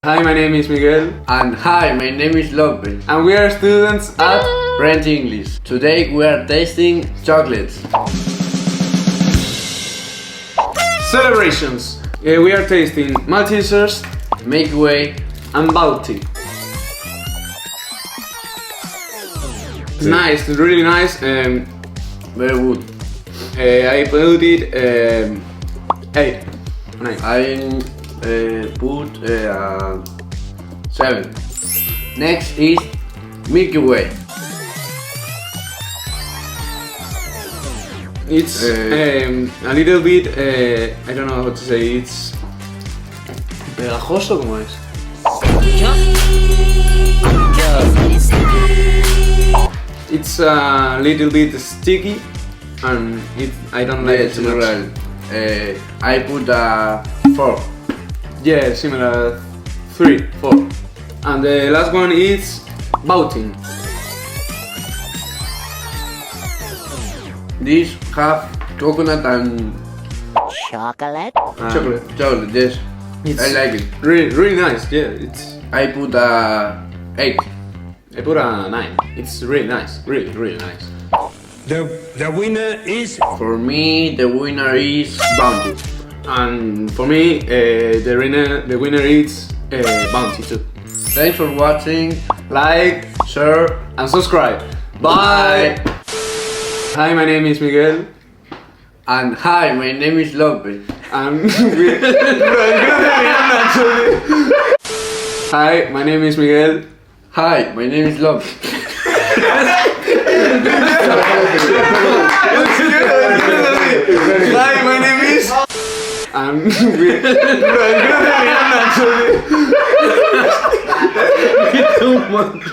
Hi, my name is Miguel. And hi, my name is Lope. And we are students at Brent English. Today we are tasting chocolates. Celebrations. We are tasting Maltesers, Milky Way and Bounty. Nice, really nice. very good. I put it 8, 9. I put 7. Next is Milky Way. It's a little bit, I don't know how to say, it's pegajoso, ¿cómo es? It's a little bit sticky and I don't like it too much. Right. I put 4. Yeah, similar, 3, 4. And the last one is Bounty. These have coconut and Chocolate? Chocolate. chocolate, yes. It's I like it. really nice, yeah, it's... I put 8. I put a 9. It's really nice, really nice. The winner is... For me, the winner is Bounty. And for me, the winner is Bounty too. Thanks for watching. Like, share, and subscribe. Bye! Hi, my name is Miguel. And hi, my name is Lope. And Hi, my name is Miguel. Hi, my name is Lope. Hi, my name is... And Too much.